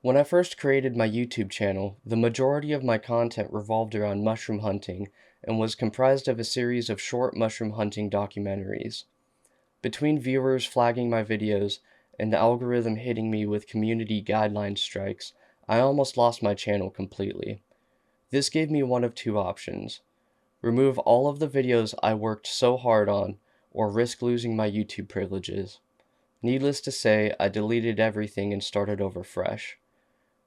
When I first created my YouTube channel, the majority of my content revolved around mushroom hunting and was comprised of a series of short mushroom hunting documentaries. Between viewers flagging my videos and the algorithm hitting me with community guideline strikes, I almost lost my channel completely. This gave me one of two options: remove all of the videos I worked so hard on, or risk losing my YouTube privileges. Needless to say, I deleted everything and started over fresh.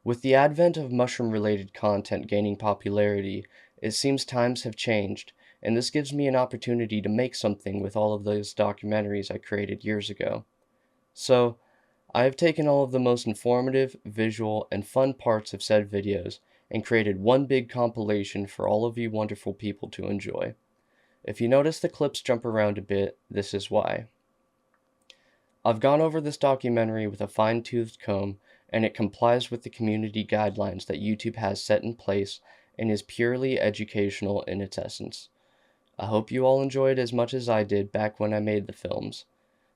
With the advent of mushroom-related content gaining popularity, it seems times have changed, and this gives me an opportunity to make something with all of those documentaries I created years ago. So, I have taken all of the most informative, visual, and fun parts of said videos and created one big compilation for all of you wonderful people to enjoy. If you notice the clips jump around a bit, this is why. I've gone over this documentary with a fine-toothed comb, and it complies with the community guidelines that YouTube has set in place and is purely educational in its essence. I hope you all enjoyed as much as I did back when I made the films.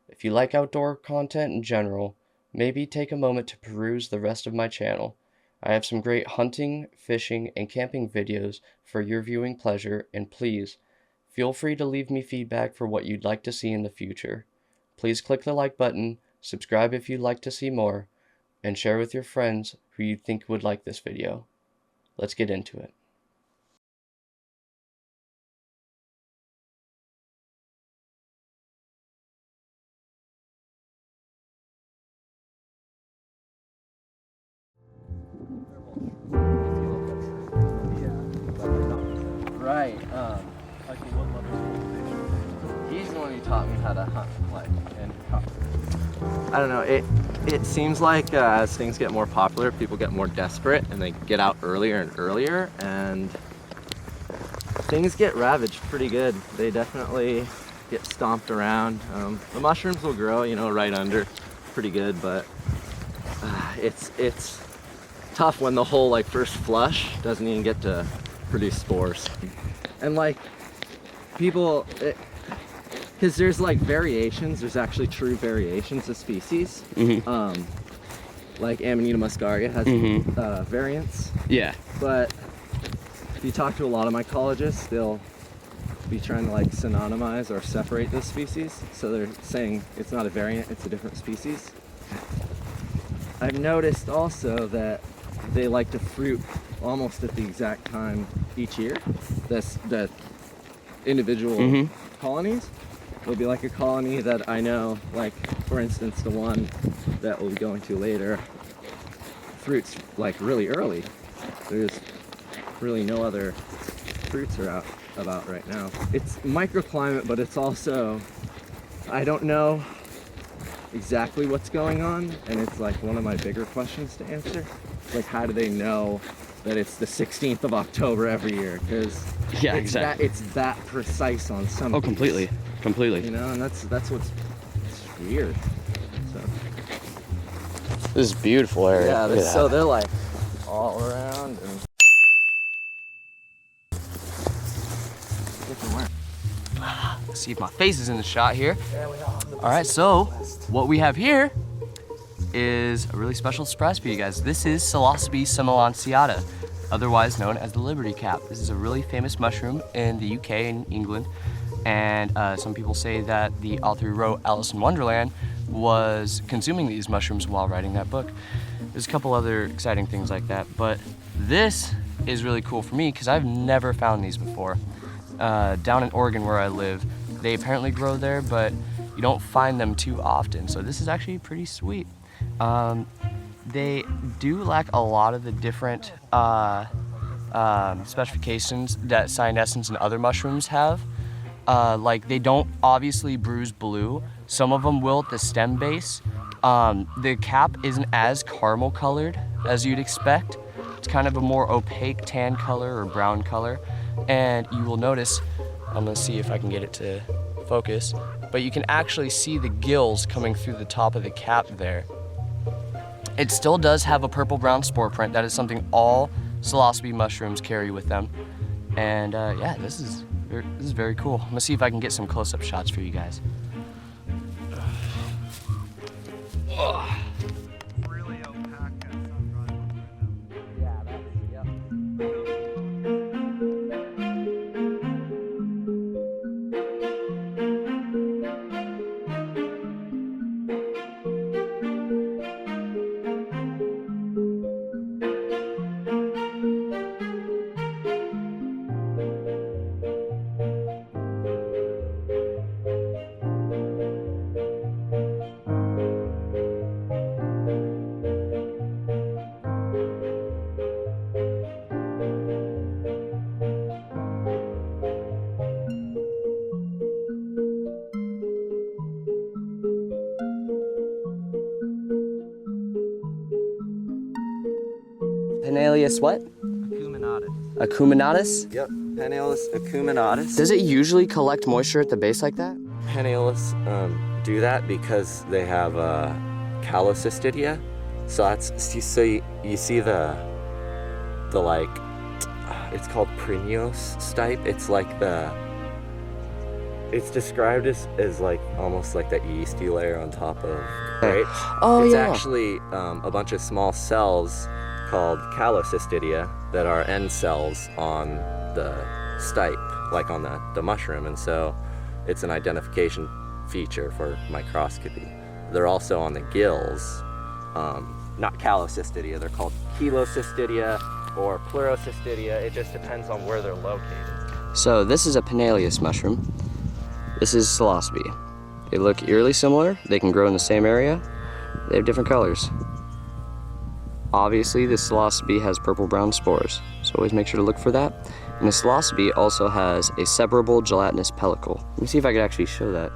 If you like outdoor content in general, maybe take a moment to peruse the rest of my channel. I have some great hunting, fishing, and camping videos for your viewing pleasure, and please, feel free to leave me feedback for what you'd like to see in the future. Please click the like button, subscribe if you'd like to see more, and share with your friends who you think would like this video. Let's get into it. Right. He's the one who taught me how to hunt, and I don't know. It seems like as things get more popular, people get more desperate, and they get out earlier and earlier, and things get ravaged pretty good. They definitely get stomped around. The mushrooms will grow, right under, pretty good, but it's tough when the whole first flush doesn't even get to produce spores. And people, because there's variations, there's actually true variations of species. Like Amanita muscaria has variants. Yeah. But if you talk to a lot of mycologists, they'll be trying to synonymize or separate those species. So they're saying it's not a variant, it's a different species. I've noticed also that they like to fruit almost at the exact time each year. The individual colonies. There'll be a colony that I know, for instance, the one that we'll be going to later, fruits really early. There's really no other fruits are out about right now. It's microclimate, but it's also, I don't know exactly what's going on, and it's one of my bigger questions to answer. How do they know that it's the 16th of October every year? Because yeah, exactly. It's that precise on some. Oh, completely. And that's what's weird. So this is a beautiful area. Yeah, so they're all around and different. Let's see if my face is in the shot here. Yeah, we all. All right, so what we have here is a really special surprise for you guys. This is Psilocybe similanciata, otherwise known as the Liberty Cap. This is a really famous mushroom in the UK and England, and some people say that the author who wrote Alice in Wonderland was consuming these mushrooms while writing that book. There's a couple other exciting things like that, but this is really cool for me because I've never found these before. Down in Oregon where I live, they apparently grow there, but you don't find them too often, so this is actually pretty sweet. They do lack a lot of the different specifications that cyanescens and other mushrooms have. They don't obviously bruise blue. Some of them will at the stem base. The cap isn't as caramel colored as you'd expect. It's kind of a more opaque tan color or brown color. And you will notice, I'm gonna see if I can get it to focus, but you can actually see the gills coming through the top of the cap there. It still does have a purple-brown spore print. That is something all Psilocybe mushrooms carry with them. And yeah, this is very cool. I'm gonna see if I can get some close-up shots for you guys. Really opaque at sunrise. Penaleus what? Acuminatus. Acuminatus? Yep, Penaleus acuminatus. Does it usually collect moisture at the base like that? Penaleus do that because they have callocystidia. So that's so you see the like, it's called Prinios stipe. It's like it's described as like almost like that yeasty layer on top of grapes. Oh, it's yeah. actually a bunch of small cells called callocystidia that are end cells on the stipe, like on the mushroom, and so it's an identification feature for microscopy. They're also on the gills, not callocystidia, they're called chelocystidia or pleurocystidia. It just depends on where they're located. So this is a Penaleus mushroom. This is Psilocybe. They look eerily similar. They can grow in the same area. They have different colors. Obviously, the Psilocybe has purple-brown spores, so always make sure to look for that. And the Psilocybe also has a separable gelatinous pellicle. Let me see if I can actually show that.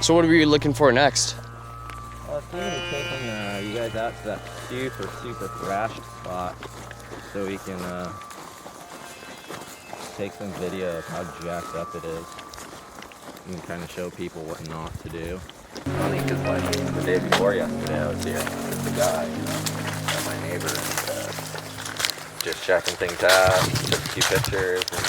So what are we looking for next? Well, I was thinking of taking you guys out to that super thrashed spot so we can take some video of how jacked up it is and kind of show people what not to do. Funny because like the day before yesterday I was here with the guy, and my neighbor, and just checking things out, took a few pictures, and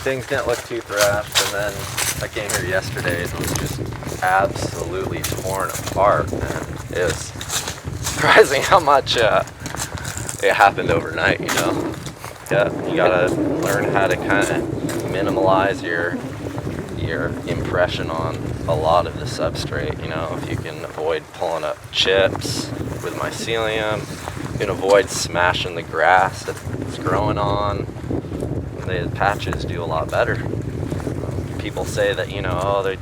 things didn't look too thrashed, and then I came here yesterday and it was just absolutely torn apart, and it was surprising how much it happened overnight, you know? Yeah, you gotta learn how to kind of minimalize your impression on a lot of the substrate, you know? If you can avoid pulling up chips with mycelium, you can avoid smashing the grass that it's growing on, the patches do a lot better. People say that, you know, oh, they're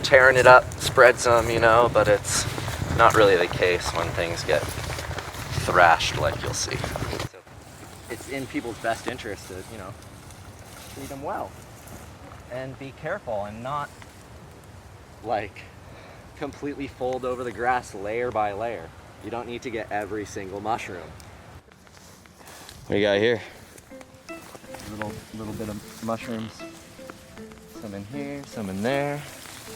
tearing it up, spread some, you know, but it's not really the case when things get thrashed like you'll see. So it's in people's best interest to, you know, treat them well and be careful and not like completely fold over the grass layer by layer. You don't need to get every single mushroom. What do you got here? Little bit of mushrooms. Some in here, some in there.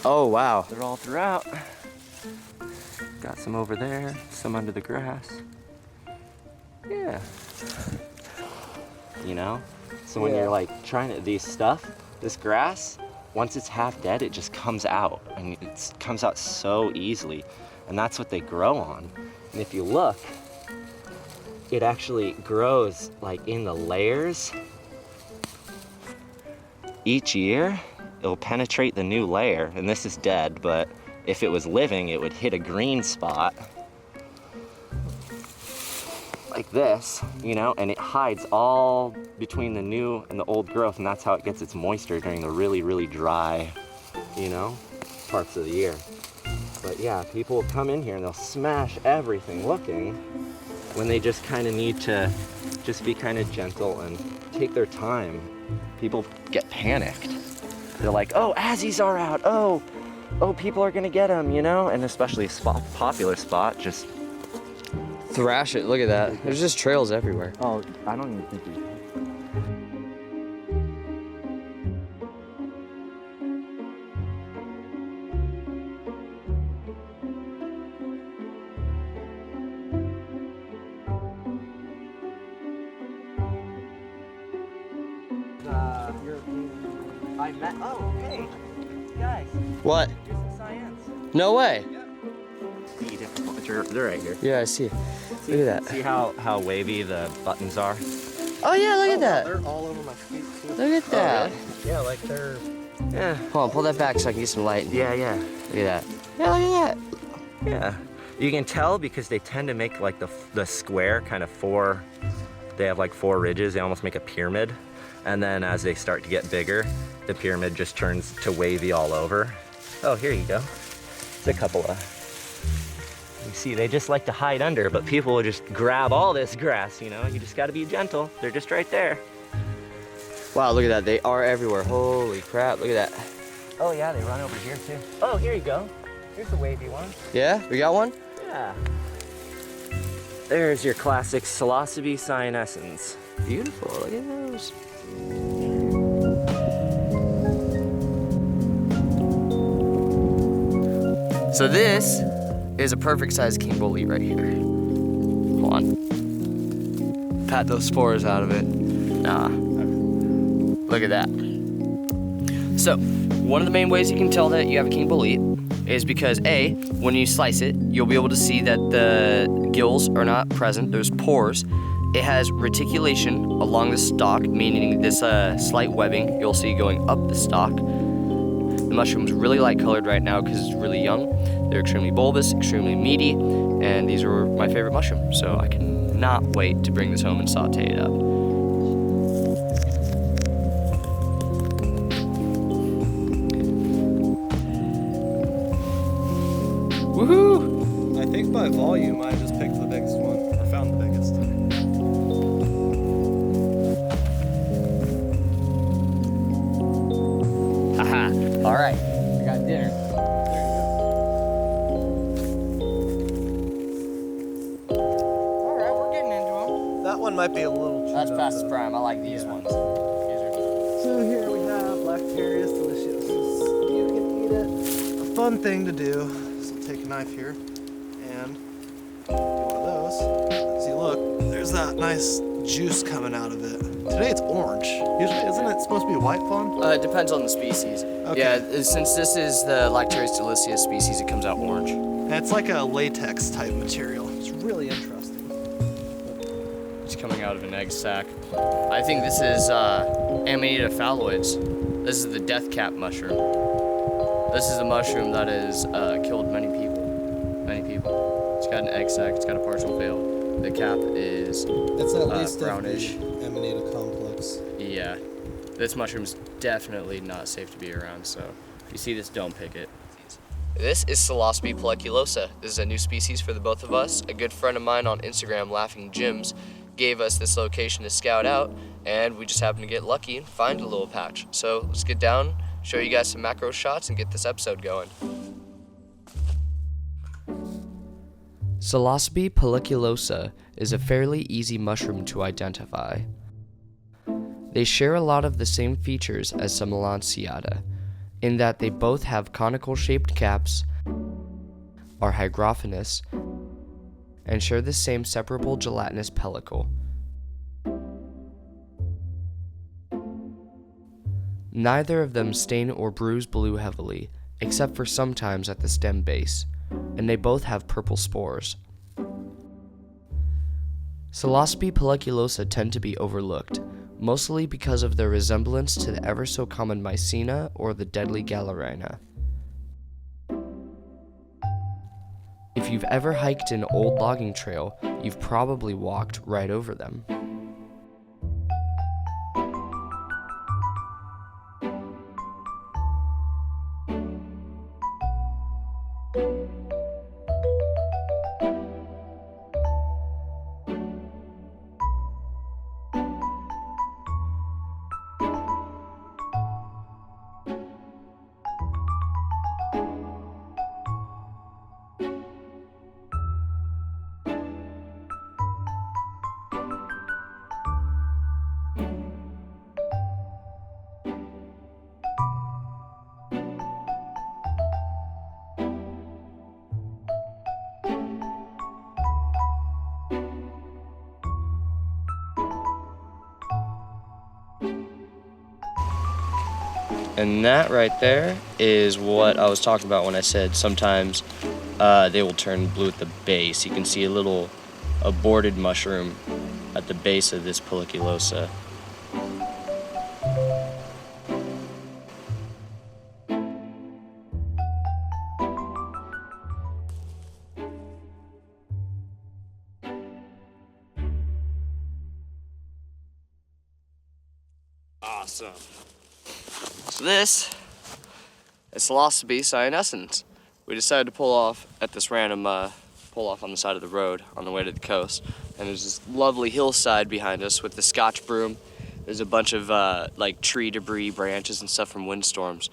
Oh, wow. They're all throughout. Got some over there, some under the grass. Yeah. You know? So when you're like trying to, this grass, once it's half dead, it just comes out. And it comes out so easily. And that's what they grow on. And if you look, it actually grows like in the layers. Each year, it'll penetrate the new layer, and this is dead, but if it was living, it would hit a green spot like this, you know, and it hides all between the new and the old growth, and that's how it gets its moisture during the really dry, you know, parts of the year. But yeah, people will come in here and they'll smash everything looking when they just kind of need to just be kind of gentle and take their time. People get panicked. They're like, oh, Azzies are out. Oh, people are gonna get them, you know? And especially a popular spot, just Thrash it. Look at that. There's just trails everywhere. oh, I don't even think we. I met. Oh, hey, guys. What? Here's some science. No way. be difficult. They're right here. Yeah, I see. Look at that. See how wavy the buttons are? Oh yeah, look at that. They're all over my feet too. Look at that. Yeah, like they're. Yeah. Hold on, pull that back so I can get some light. Yeah. Look at that. Yeah, look at that. Yeah. You can tell because they tend to make like the square kind of four. They have like four ridges. They almost make a pyramid. And then as they start to get bigger, the pyramid just turns to wavy all over. Oh, here you go. It's a couple of. You see, they just like to hide under, but people will just grab all this grass, you know? You just gotta be gentle. They're just right there. Wow, look at that. They are everywhere. Holy crap, look at that. Oh yeah, they run over here too. Oh, here you go. Here's a wavy one. Yeah, we got one? Yeah. There's your classic Psilocybe cyanescens. Beautiful, look at those. So this is a perfect size king bolete right here. Hold on. Pat those spores out of it. Nah. Look at that. So, one of the main ways you can tell that you have a king bolete is because A, when you slice it, you'll be able to see that the gills are not present, there's pores. It has reticulation along the stalk, meaning this slight webbing you'll see going up the stalk. The mushroom's really light colored right now because it's really young. They're extremely bulbous, extremely meaty, and these are my favorite mushrooms, so I cannot wait to bring this home and saute it up. Woohoo! I think by volume, I just picked the biggest one, or found the biggest. Haha, all right, I got dinner. All right, we're getting into them. That one might be a little. That's fastest prime, I like these ones. So here we have Lactarius delicious. You can eat it. A fun thing to do. So take a knife here and do one of those. See, look, there's that nice juice coming out of it. Today it's orange. Usually, isn't it supposed to be white fawn? It depends on the species. Okay. Yeah, since this is the Lactarius delicious species, it comes out orange. And it's like a latex type material. It's really interesting. It's coming out of an egg sac. I think this is Amanita phalloides. This is the death cap mushroom. This is a mushroom that has killed many people. Many people. It's got an egg sac. It's got a partial veil. The cap is It's at least brownish. the Amanita complex. Yeah. This mushroom's definitely not safe to be around, so if you see this, don't pick it. This is Psilocybe pelliculosa. This is a new species for the both of us. A good friend of mine on Instagram, Laughing Jims, gave us this location to scout out, and we just happened to get lucky and find a little patch. So let's get down, show you guys some macro shots, and get this episode going. Psilocybe pelliculosa is a fairly easy mushroom to identify. They share a lot of the same features as Similanciata, in that they both have conical-shaped caps, are hygrophanous, and share the same separable gelatinous pellicle. Neither of them stain or bruise blue heavily, except for sometimes at the stem base, and they both have purple spores. Psilocybe pelliculosa tend to be overlooked, mostly because of their resemblance to the ever so common Mycena or the deadly Galerina. If you've ever hiked an old logging trail, you've probably walked right over them. And that right there is what I was talking about when I said sometimes they will turn blue at the base. You can see a little aborted mushroom at the base of this pelliculosa. Awesome. So this is Psilocybe cyanescens. We decided to pull off at this random pull off on the side of the road on the way to the coast, and there's this lovely hillside behind us with the Scotch broom. There's a bunch of like tree debris, branches and stuff from windstorms,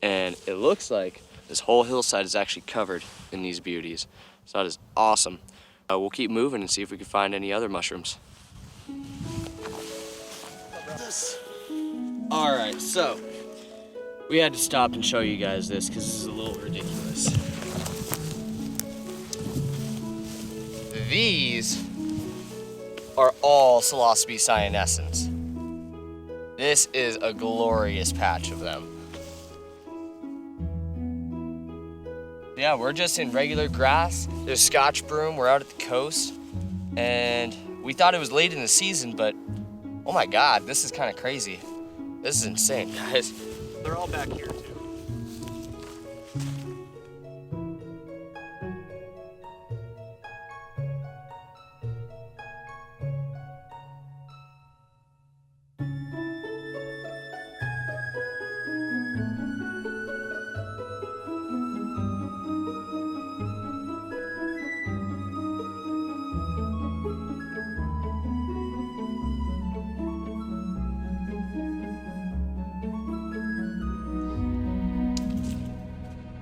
and it looks like this whole hillside is actually covered in these beauties. So that is awesome. We'll keep moving and see if we can find any other mushrooms. Alright, so we had to stop and show you guys this because this is a little ridiculous. These are all Psilocybe cyanescens. This is a glorious patch of them. Yeah, we're just in regular grass. There's Scotch broom, we're out at the coast, and we thought it was late in the season, but oh my God, this is kind of crazy. This is insane, guys. They're all back here too.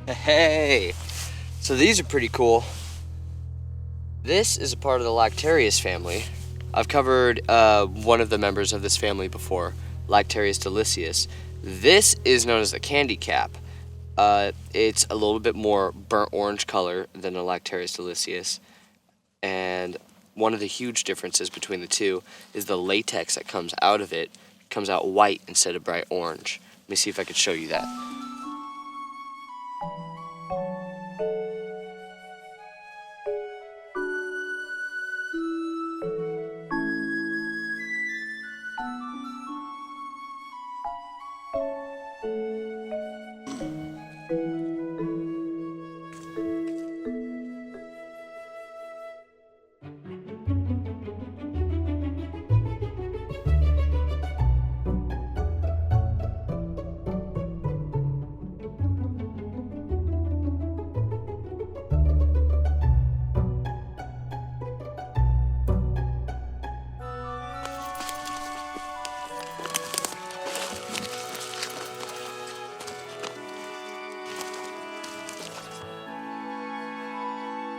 Hey, so these are pretty cool. This is a part of the Lactarius family. I've covered one of the members of this family before, Lactarius deliceus. This is known as the candy cap. It's a little bit more burnt orange color than the Lactarius deliceus, and one of the huge differences between the two is the latex that comes out of it comes out white instead of bright orange. Let me see if I could show you that.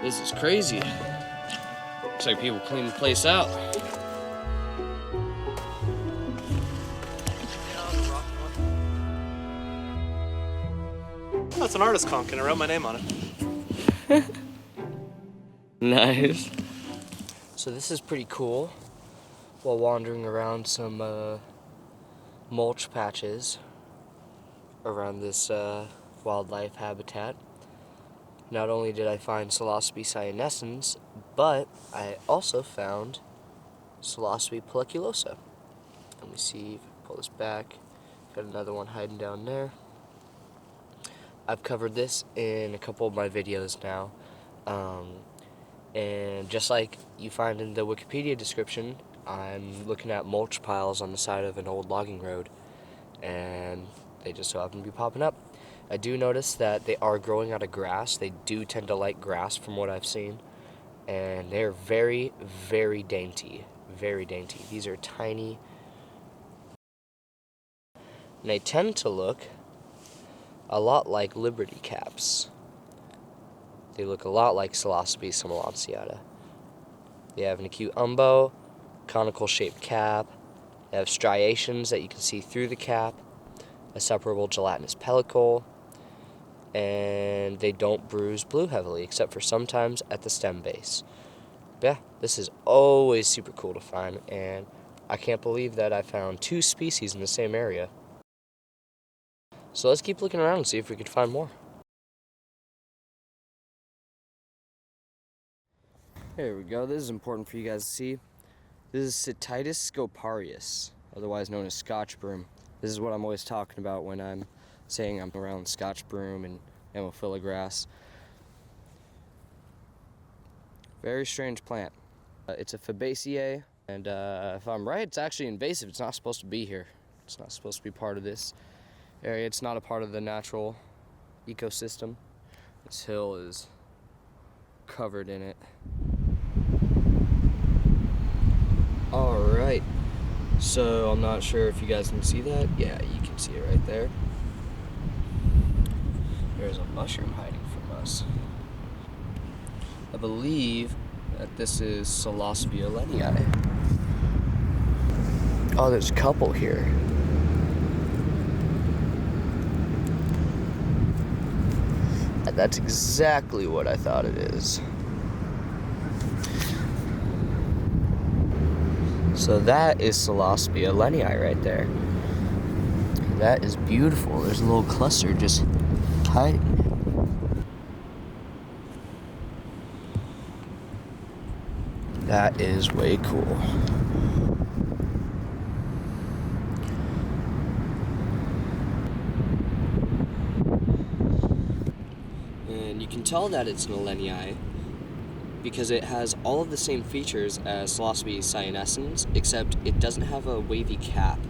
This is crazy. Looks like people clean the place out. That's an artist conch, and I wrote my name on it. Nice. So this is pretty cool. While wandering around some mulch patches around this wildlife habitat, not only did I find Psilocybe cyanescens, but I also found Psilocybe pelliculosa. Let me see if I can pull this back. Got another one hiding down there. I've covered this in a couple of my videos now. And just like you find in the Wikipedia description, I'm looking at mulch piles on the side of an old logging road, and they just so happen to be popping up. I do notice that they are growing out of grass. They do tend to like grass from what I've seen, and they're very, very dainty. Very dainty. These are tiny, and they tend to look a lot like liberty caps. They look a lot like Psilocybe simolantiata. They have an acute umbo, conical shaped cap. They have striations that you can see through the cap, a separable gelatinous pellicle, and they don't bruise blue heavily, except for sometimes at the stem base. But yeah, this is always super cool to find, and I can't believe that I found 2 species in the same area. So let's keep looking around and see if we can find more. There we go. This is important for you guys to see. This is Cytitis scoparius, otherwise known as Scotch broom. This is what I'm always talking about when I'm saying I'm around Scotch broom and Ammophila grass. Very strange plant. It's a Fabaceae, and if I'm right, it's actually invasive. It's not supposed to be here. It's not supposed to be part of this area. It's not a part of the natural ecosystem. This hill is covered in it. Alright, so I'm not sure if you guys can see that. Yeah, you can see it right there. There's a mushroom hiding from us. I believe that this is Psilocybe lenii. Oh, there's a couple here. That's exactly what I thought it is. So that is Psilocybe lenii right there. That is beautiful. There's a little cluster just hiding. That is way cool. And you can tell that it's an Lenii because it has all of the same features as Psilocybe cyanescens, except it doesn't have a wavy cap.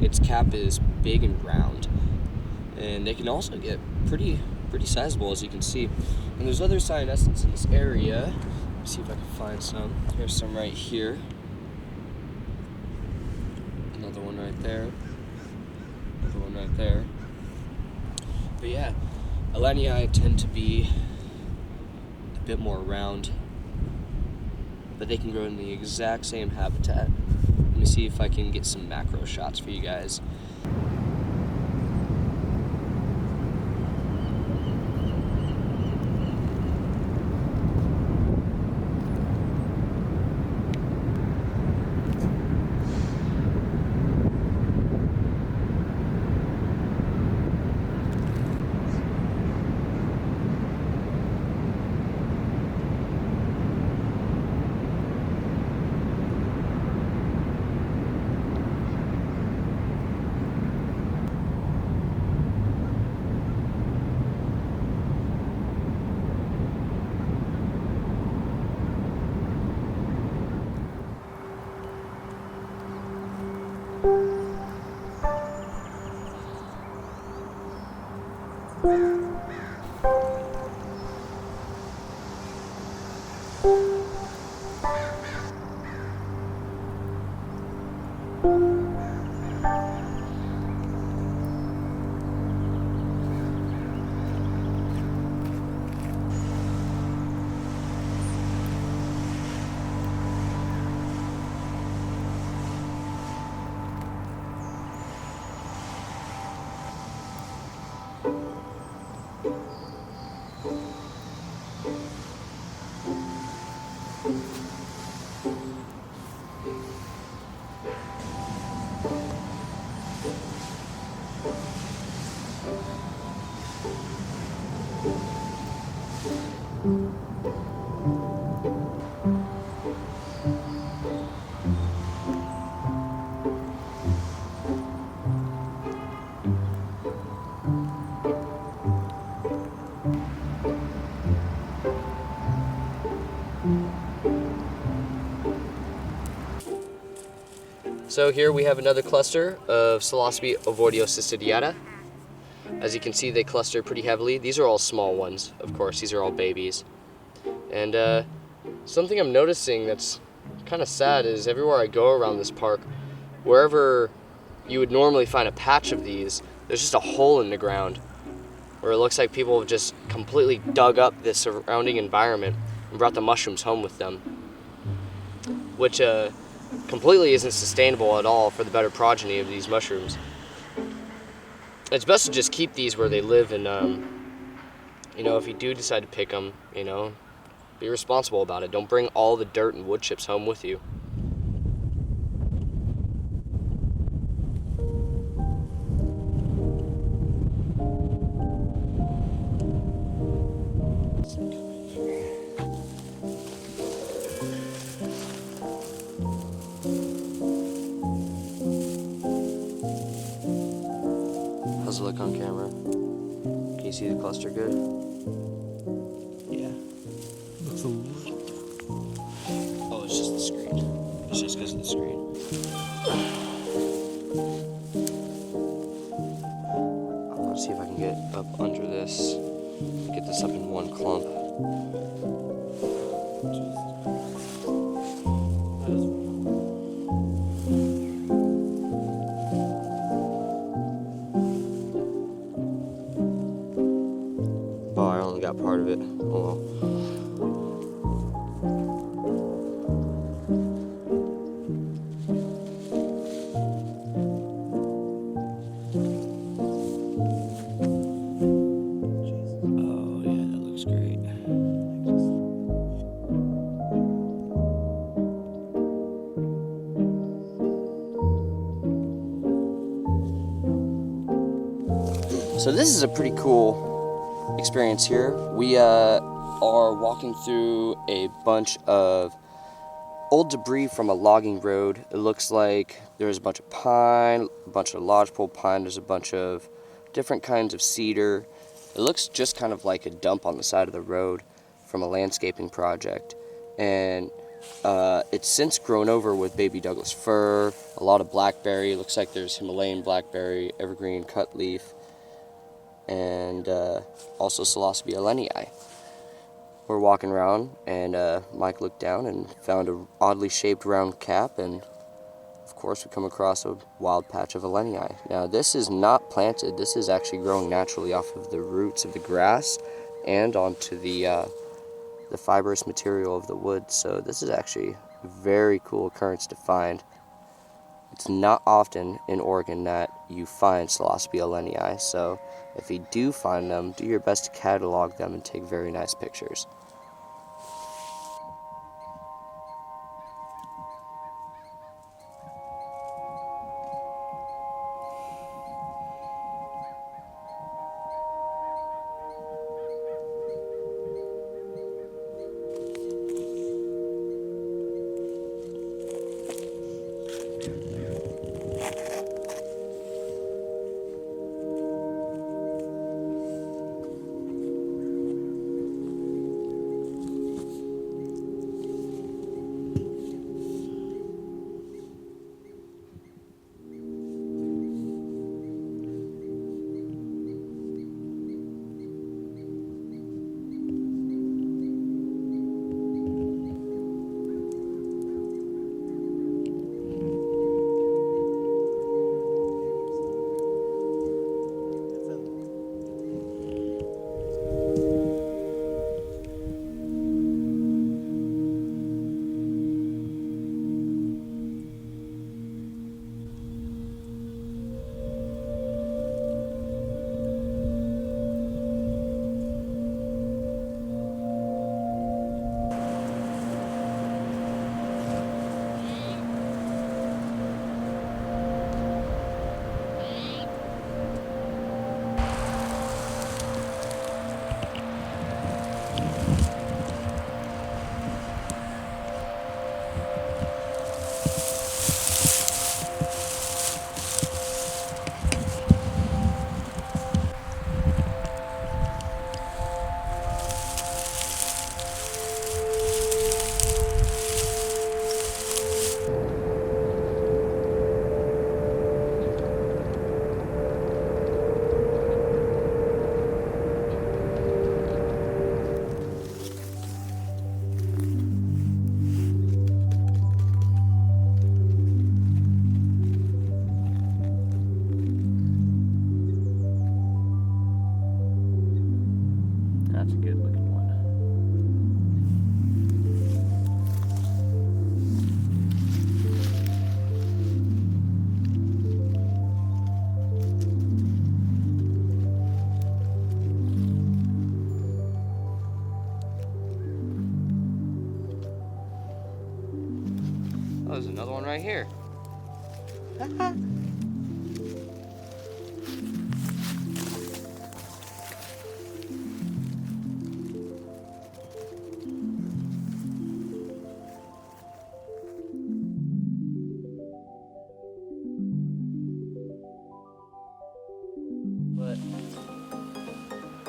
Its cap is big and round. And they can also get pretty sizable, as you can see. And there's other cyanescens in this area. Let me see if I can find some. Here's some right here. Another one right there. Another one right there. But yeah, Alenii tend to be a bit more round, but they can grow in the exact same habitat. Let me see if I can get some macro shots for you guys. So here we have another cluster of Psilocybe ovoidiocystidiata. As you can see, they cluster pretty heavily. These are all small ones, of course. These are all babies. And something I'm noticing that's kind of sad is everywhere I go around this park, wherever you would normally find a patch of these, there's just a hole in the ground where it looks like people have just completely dug up the surrounding environment and brought the mushrooms home with them, which completely isn't sustainable at all for the better progeny of these mushrooms. It's best to just keep these where they live, and if you do decide to pick them, be responsible about it. Don't bring all the dirt and wood chips home with you. look on camera. Can you see the cluster good? Yeah. Looks a little. Oh, it's just the screen. It's just because of the screen. Let's see if I can get up under this. Get this up in one clump. Oh, I only got part of it. Oh well. Oh yeah, that looks great. So this is a pretty cool experience here. We are walking through a bunch of old debris from a logging road. It looks like there's a bunch of pine, a bunch of lodgepole pine, there's a bunch of different kinds of cedar. It looks just kind of like a dump on the side of the road from a landscaping project. And it's since grown over with baby Douglas fir, a lot of blackberry. It looks like there's Himalayan blackberry, evergreen cutleaf, and also Psilocybe allenii. We're walking around, and Mike looked down and found an oddly shaped round cap, and of course we come across a wild patch of allenii. Now this is not planted, this is actually growing naturally off of the roots of the grass and onto the fibrous material of the wood, so this is actually a very cool occurrence to find. It's not often in Oregon that you find Psilocybe allenii, so if you do find them, do your best to catalog them and take very nice pictures. That's a good looking one. Oh, there's another one right here.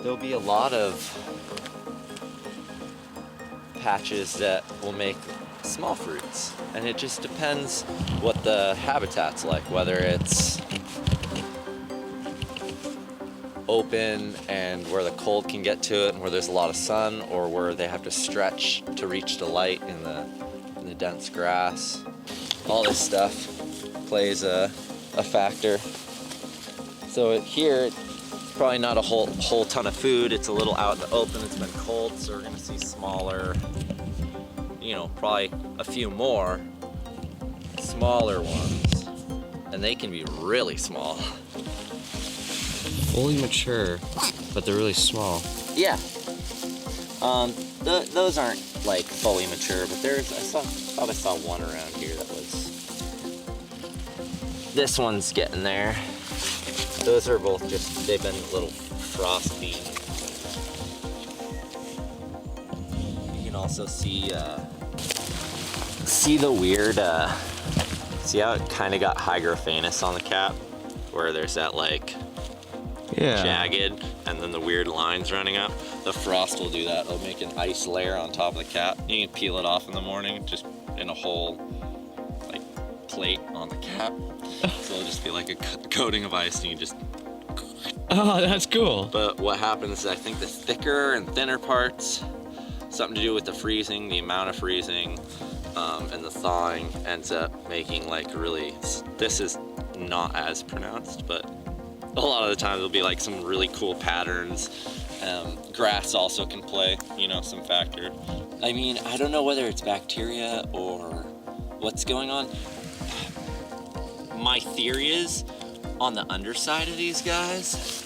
there'll be a lot of patches that will make small fruits, and it just depends what the habitat's like, whether it's open and where the cold can get to it and where there's a lot of sun, or where they have to stretch to reach the light in the dense grass. All this stuff plays a factor. So here, it's probably not a whole ton of food. It's a little out in the open. It's been cold, so we're gonna see smaller, you know, probably a few more smaller ones, and they can be really small. Fully mature, but they're really small. Yeah. Those aren't like fully mature, but I thought I saw one around here that was. This one's getting there. Those are both just, they've been little frost beans. You can also see the weird, see how it kind of got hygrophanous on the cap, where there's that like jagged and then the weird lines running up. The frost will do that. It'll make an ice layer on top of the cap. You can peel it off in the morning, just in a whole like plate on the cap. So it'll just be like a coating of ice, and you can just. Oh, that's cool. But what happens is, I think the thicker and thinner parts, something to do with the freezing, the amount of freezing, and the thawing ends up making like really. This is not as pronounced, but a lot of the time there'll be like some really cool patterns. Grass also can play, you know, some factor. I mean, I don't know whether it's bacteria or what's going on. My theory is, on the underside of these guys,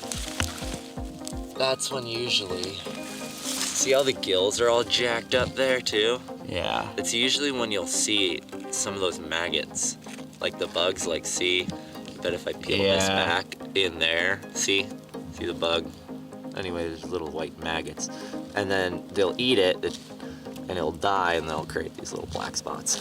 that's when usually, see how the gills are all jacked up there too? Yeah. It's usually when you'll see some of those maggots, like the bugs, like see, but if I peel this back in there, see the bug? Anyway, there's little white maggots, and then they'll eat it, and it'll die, and they'll create these little black spots.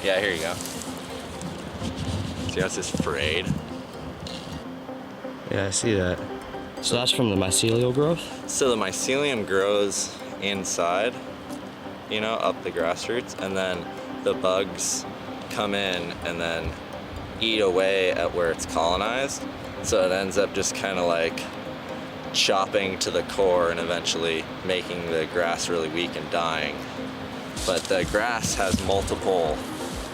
Yeah, here you go. See how it says frayed? Yeah, I see that. So that's from the mycelial growth? So the mycelium grows inside, you know, up the grass roots, and then the bugs come in and then eat away at where it's colonized. So it ends up just kind of like chopping to the core and eventually making the grass really weak and dying. But the grass has multiple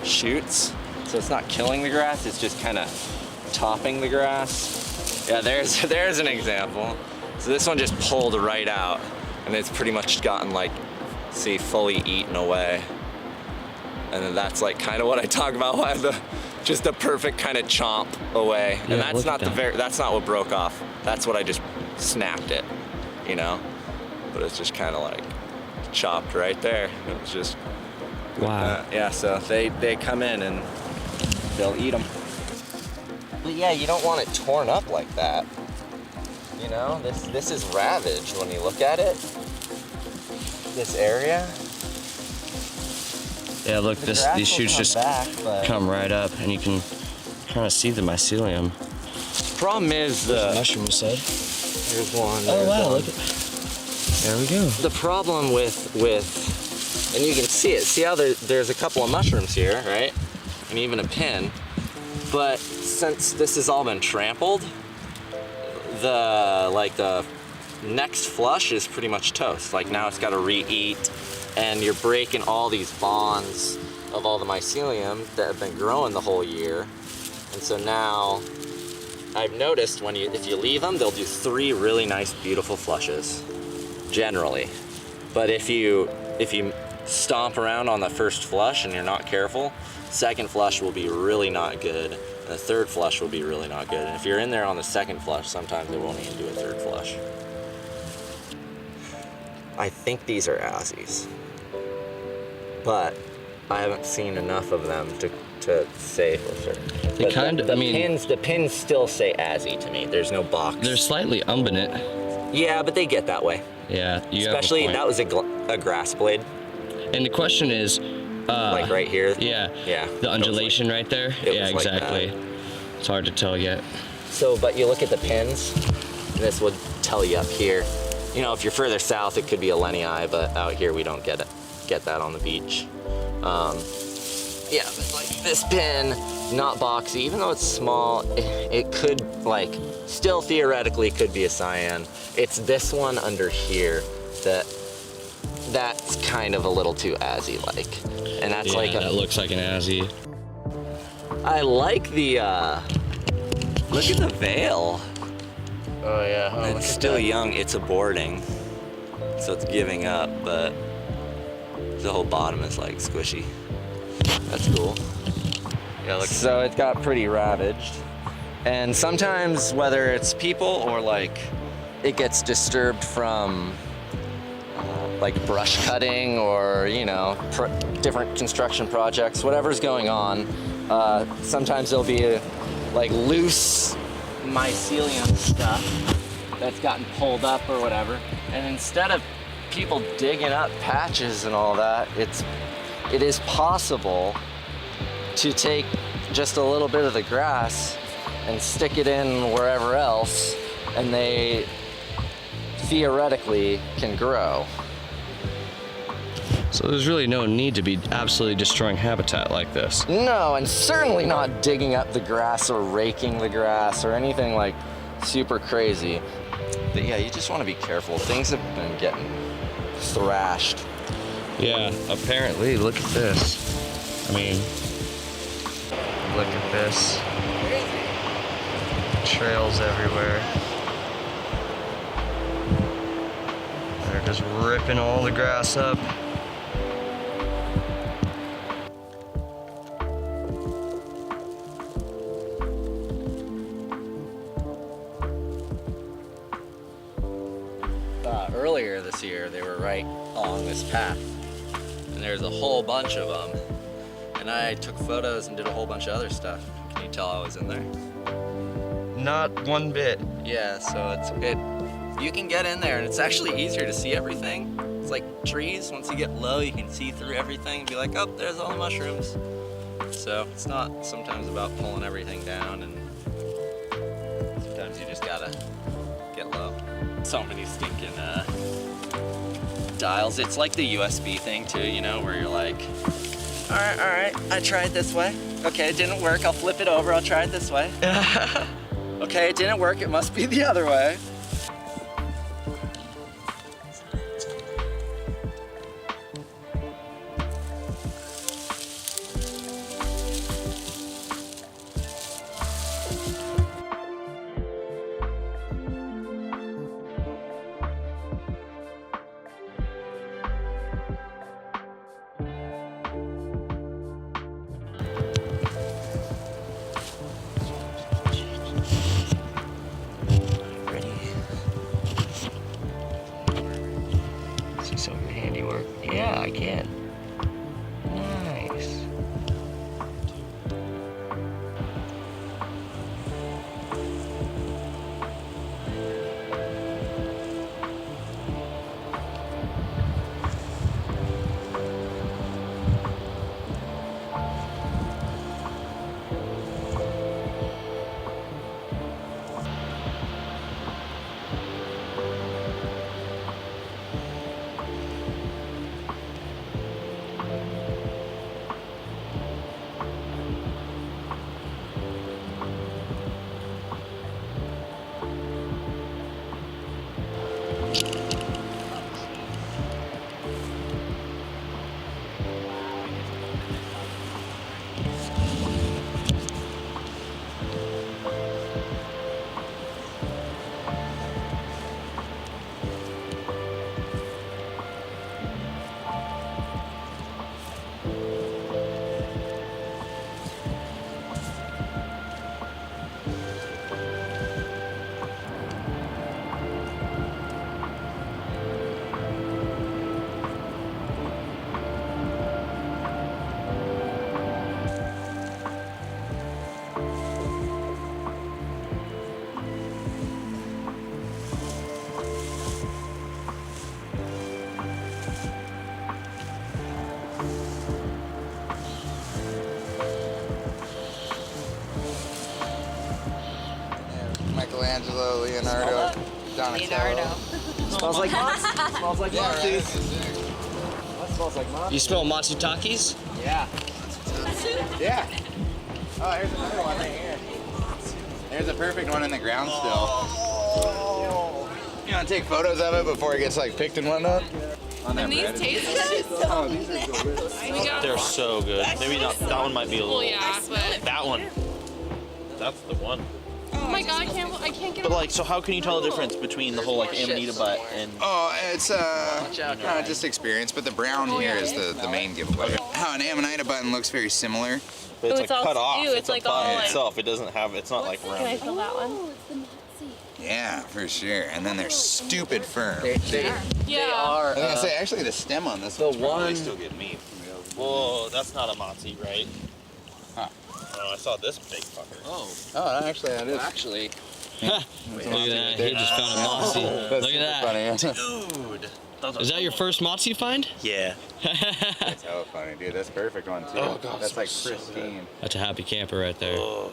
shoots, so it's not killing the grass, it's just kind of topping the grass. Yeah, there's an example. So this one just pulled right out, and it's pretty much gotten like, see, fully eaten away. And then that's like kind of what I talk about, why just the perfect kind of chomp away. And that's not that's not what broke off. That's what I just snapped it, you know? But it's just kind of like chopped right there. It was just, wow. Yeah, so they come in and they'll eat them. But yeah, you don't want it torn up like that. You know, this is ravaged when you look at it. This area. Yeah, look, these shoots just come right up, and you can kind of see the mycelium. Problem is the mushroom, you said. Here's one. Oh wow! Look at, there we go. The problem with, and you can see it. See how there's a couple of mushrooms here, right? And even a pin. But since this has all been trampled, the next flush is pretty much toast. Like now it's got to re-eat, and you're breaking all these bonds of all the mycelium that have been growing the whole year. And so now I've noticed if you leave them, they'll do 3 really nice, beautiful flushes, generally. But if you stomp around on the first flush and you're not careful, second flush will be really not good, and the third flush will be really not good. And if you're in there on the second flush, sometimes they won't even do a third flush. I think these are Azzies, but I haven't seen enough of them to say for certain. They kind of, the pins still say Azzie to me. There's no box. They're slightly umbinate. Yeah, but they get that way. Yeah, you especially have a point. That was a grass blade. And the question is, Like right here? yeah, Yeah. the undulation right there. it Yeah, was like exactly. It's hard to tell yet. So, but you look at the pins, this would tell you up here. You know, if you're further south, it could be a Lenii, but out here we don't get that on the beach. Yeah, but like this pin, not boxy, even though it's small, it could like, still theoretically could be a cyan. It's this one under here that's kind of a little too azzy-like. And that's Yeah, like that looks like an azzy. I like the, look at the veil. Oh yeah, huh? It's still young, it's aborting. So it's giving up, but the whole bottom is like squishy. That's cool. Yeah, look. So it got pretty ravaged. And sometimes, whether it's people or like it gets disturbed from like brush cutting or, you know, different construction projects, whatever's going on, sometimes there'll be like loose mycelium stuff that's gotten pulled up or whatever. And instead of people digging up patches and all that, it is possible to take just a little bit of the grass and stick it in wherever else, and they theoretically can grow. So there's really no need to be absolutely destroying habitat like this. No, and certainly not digging up the grass or raking the grass or anything like super crazy. But yeah, you just want to be careful. Things have been getting thrashed. Yeah, apparently, look at this. I mean, look at this. Trails everywhere. They're just ripping all the grass up. Earlier this year, they were right along this path, and there's a whole bunch of them. And I took photos and did a whole bunch of other stuff. Can you tell I was in there? Not one bit. Yeah, so you can get in there, and it's actually easier to see everything. It's like trees. Once you get low, you can see through everything and be like, oh, there's all the mushrooms. So it's not sometimes about pulling everything down, and sometimes you just gotta get low. So many stinking dials. It's like the USB thing too, you know, where you're like, all right, I tried this way. Okay, it didn't work, I'll flip it over, I'll try it this way. Okay, it didn't work, it must be the other way. Ready? Michelangelo, Leonardo, Donatello. Smells like Monty. Smells like Yeah, Monty. right. That smells like Monty. You smell Matsutakis? Yeah. Yeah. Oh, here's another one right here. There's a perfect one in the ground still. You want to take photos of it before it gets like picked and whatnot? And these taste good? Oh, these are delicious. They're so good. Maybe not. That one might be a little. Well, yeah, but That one. That's the one. oh my god, I can't get But like, so how can you tell the difference between the whole like Amanita butt and? Oh, it's just experience, but the brown here is the main giveaway. How an Amanita button looks very similar. But it's it's like all- cut off. ew, it's a like button all, like- itself. It doesn't have. It's not like Can I round. feel that one? Yeah, for sure. And then they're stupid firm. They Yeah. are. I was gonna say, actually, the stem on this the one's probably one- still getting meat. Whoa, that's not a Matzi, right? Huh. Oh, I saw this big fucker. Oh, Oh, actually, that is. actually. Look at that. He just found a Mossy. That's Look at that. funny. Dude. Is that your first Mossy find? Yeah. That's so funny, dude. That's a perfect one, too. Oh, God, That's like so pristine. That's a happy camper right there. Oh.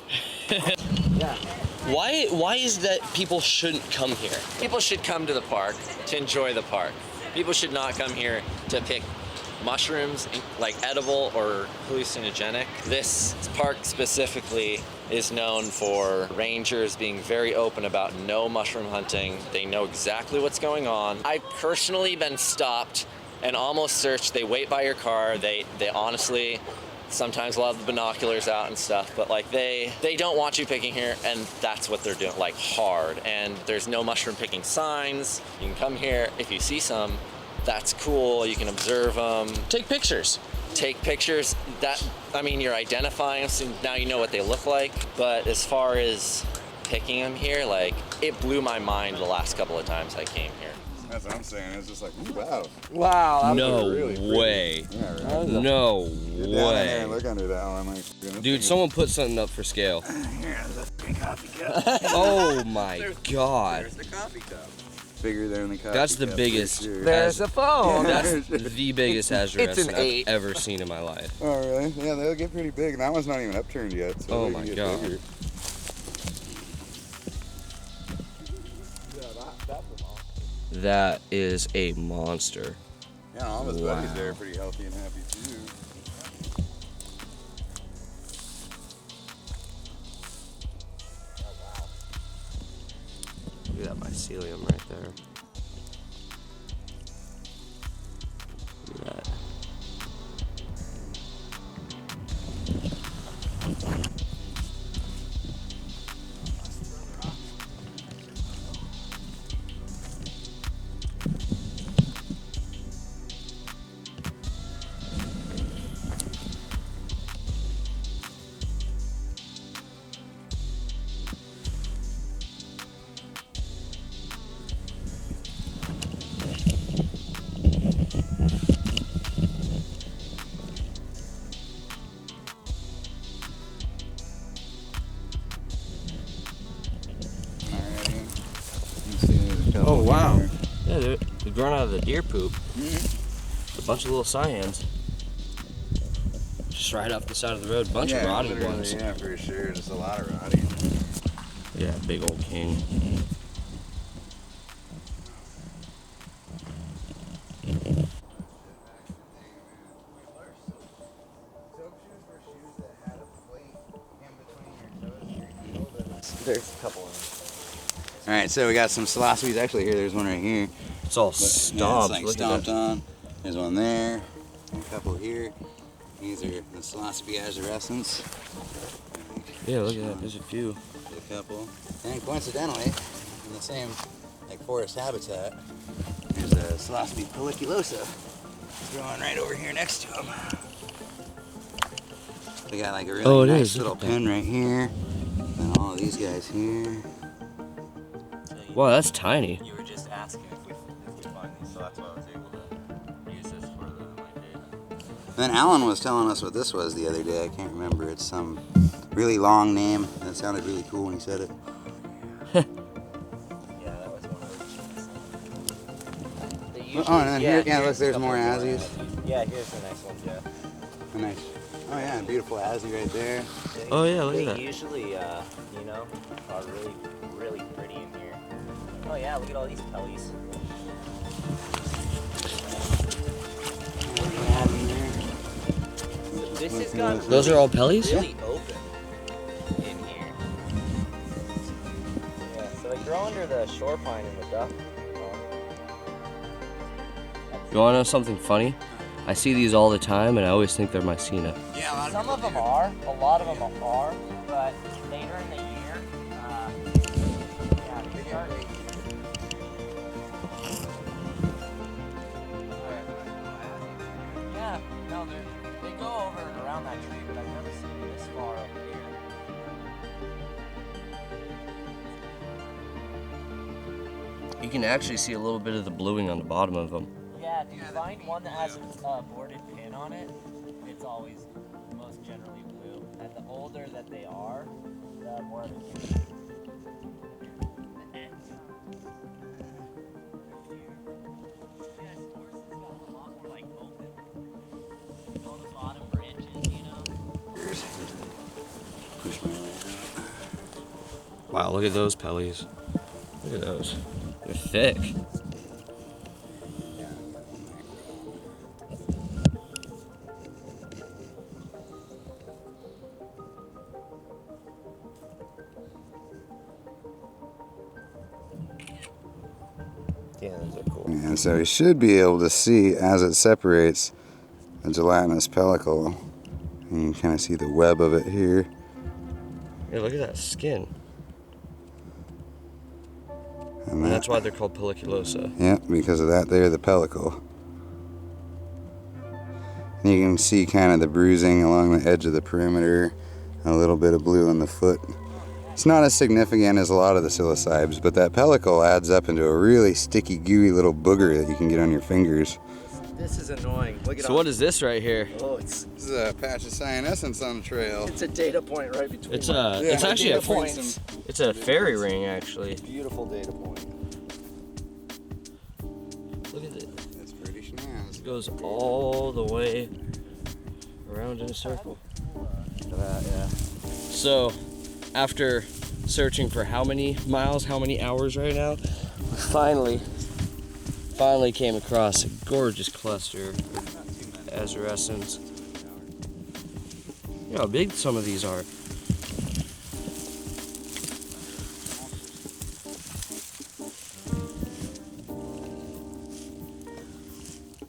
Why is that people shouldn't come here? People should come to the park to enjoy the park. People should not come here to pick mushrooms, like edible or hallucinogenic. This park specifically is known for rangers being very open about no mushroom hunting. They know exactly what's going on. I've personally been stopped and almost searched. They wait by your car. They honestly sometimes will have the binoculars out and stuff, but like they don't want you picking here, and that's what they're doing, like hard. And there's no mushroom picking signs. You can come here. If you see some, that's cool. You can observe them. Take pictures. Take pictures. I mean, you're identifying them, so now you know what they look like. But as far as picking them here, like, it blew my mind the last couple of times I came here. That's what I'm saying. It's just like, ooh, wow. Wow. That was No really pretty. way. Yeah, right. No Get down in there way. and look under that one. Like, goodness. Dude, someone put something up for scale. Here's a fucking coffee cup. Oh my god. There's the coffee cup. Bigger than the coffee That's the cup, biggest. for sure. There's a phone. That's the biggest It's address an I've 8. ever seen in my life. Oh, really? Yeah, they'll get pretty big. And that one's not even upturned yet. So Oh they my can get God. bigger. That is a monster. Yeah, all of his buddies there are pretty healthy and happy too. Look at that mycelium right there. Look at that. Oh, wow. Yeah, they're growing out of the deer poop. A bunch of little cyans. Just right off the side of the road. Bunch of rotting ones. Yeah, for sure. Just a lot of rotting. Yeah, big old king. There's a couple of All right, so we got some Psilocybes. Actually, here, there's one right here. It's all But, yeah, stomped. it's like Look stomped at that. on. There's one there. A couple here. These are the Psilocybe azurescens. Yeah, look at that. There's a few. A couple. And coincidentally, in the same like forest habitat, there's a Psilocybe pelliculosa growing right over here next to him. We got like a really nice little pen right here. And all of these guys here. Wow, that's tiny. You were just asking if we find these, so that's why I was able to use this for my data. Then Alan was telling us what this was the other day. I can't remember. It's some really long name. And it sounded really cool when he said it. Yeah, that was one of those. Oh, and then here, yeah, look, there's more Azzies. Yeah, here's the next one, Jeff. Oh, nice. Oh, yeah, beautiful Azzy right there. Oh, yeah, look at They that. usually, you know, are really Oh yeah, look at all these pellies. So this has gotten Those are all pellies? really open in here. Yeah, so they grow under the shore pine and the duck. You wanna know something funny? I see these all the time and I always think they're Mycena. Yeah, some of them are, a lot of them are, but later in the year, yeah, they start. Yeah, no, they go over and around that tree, but I've never seen them this far up here. You can actually see a little bit of the bluing on the bottom of them. Yeah, if you find one that has a boarded pin on it, it's always most generally blue. And the older that they are, the more of it can be. Wow, look at those pellies. Look at those. They're thick. Yeah, those are cool. And so you should be able to see as it separates a gelatinous pellicle. And you can kind of see the web of it here. Yeah, look at that skin. And And that's why they're called pelliculosa. Yeah, because of that there, the pellicle. And you can see kind of the bruising along the edge of the perimeter, a little bit of blue on the foot. It's not as significant as a lot of the psilocybes, but that pellicle adds up into a really sticky, gooey little booger that you can get on your fingers. This is annoying. Look at So what is this right here? Oh, This is a patch of cyanescence on the trail. it's a data point right between. It's it's actually data a points. it's a fairy ring actually. Beautiful data point. Look at it. That's pretty shenanigans. It goes all the way around in a circle. Yeah. So, after searching for how many miles, how many hours right now, we finally came across a gorgeous cluster of azurescens. You know how big some of these are.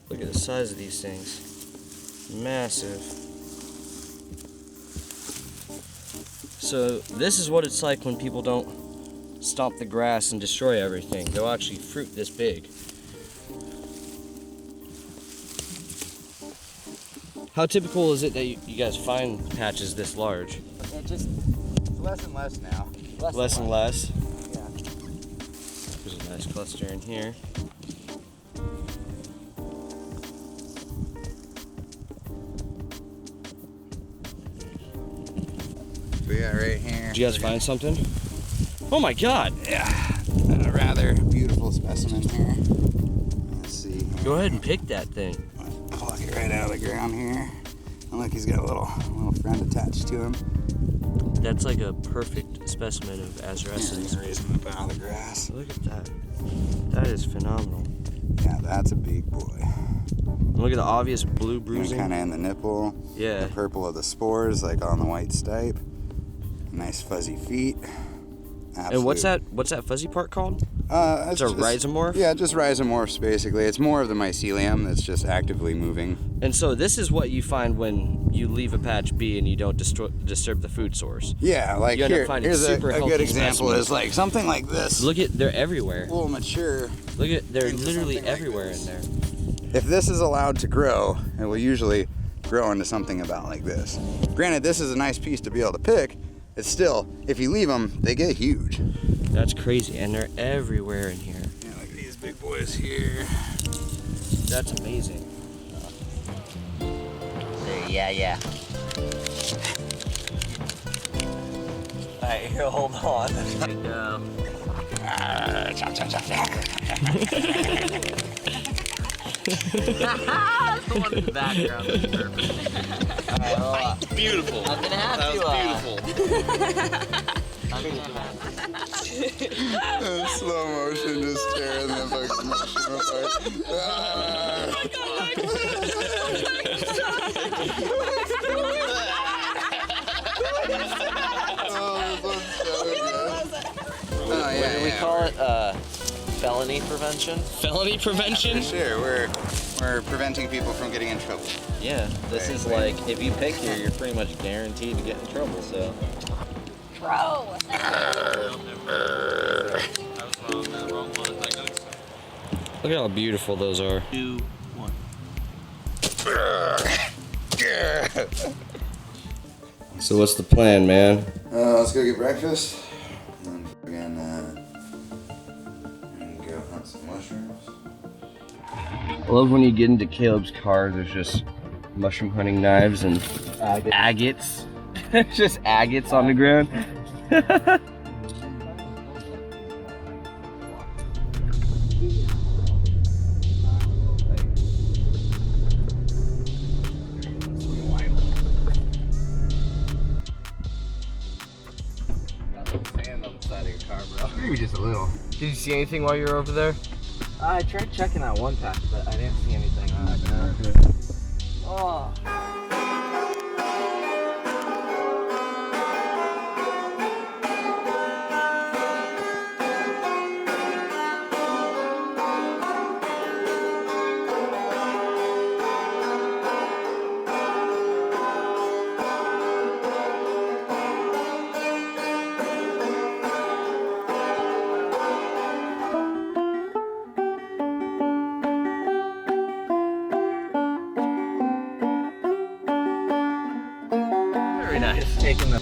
Look at the size of these things. Massive. So this is what it's like when people don't stomp the grass and destroy everything. They'll actually fruit this big. How typical is it that you guys find patches this large? It's less and less now. Less and less? Yeah. There's a nice cluster in here. We got right here. Did you guys find something? Oh my god! Yeah, a rather beautiful specimen here. Let's see. Here. Go ahead and pick that thing. Pluck it right out of the ground here. And look, he's got a little friend attached to him. That's like a perfect specimen of azurescens. Raise him up out of the grass. Look at that. That is phenomenal. Yeah, that's a big boy. Look at the obvious blue bruising. Kind of in the nipple. Yeah. The purple of the spores, like on the white stipe. Nice fuzzy feet. Absolute. And what's that fuzzy part called? It's a rhizomorph? Yeah, just rhizomorphs basically. It's more of the mycelium that's just actively moving. And so this is what you find when you leave a patch be and you don't disturb the food source. Yeah, like you end here, up finding here's a super good healthy example specimens. is like something like this. Look at, they're everywhere. Will mature. Look at, they're into literally something like everywhere this. in there. If this is allowed to grow, it will usually grow into something about like this. Granted, this is a nice piece to be able to pick. It's still, if you leave them, they get huge. That's crazy, and they're everywhere in here. Yeah, look at these big boys here. That's amazing. Yeah. Alright, here, hold on. There we go. The one in the background is perfect. Alright, hold on. Beautiful. I'm gonna have That to, was beautiful. I'm gonna have Slow motion, just tearing the fucking mushroom apart. What do we call it? Felony prevention? Felony prevention? Sure, we're preventing people from getting in trouble. Yeah, this is like, if you pick here, you're pretty much guaranteed to get in trouble, so. Bro. Look at how beautiful those are. 2, 1. So what's the plan, man? Let's go get breakfast. And then go hunt some mushrooms. I love when you get into Caleb's car, there's just mushroom hunting knives and agates. Just agates on the ground. Maybe just a little. Did you see anything while you were over there? I tried checking that one patch, but I didn't see anything on it. Oh. Very nice. Taking the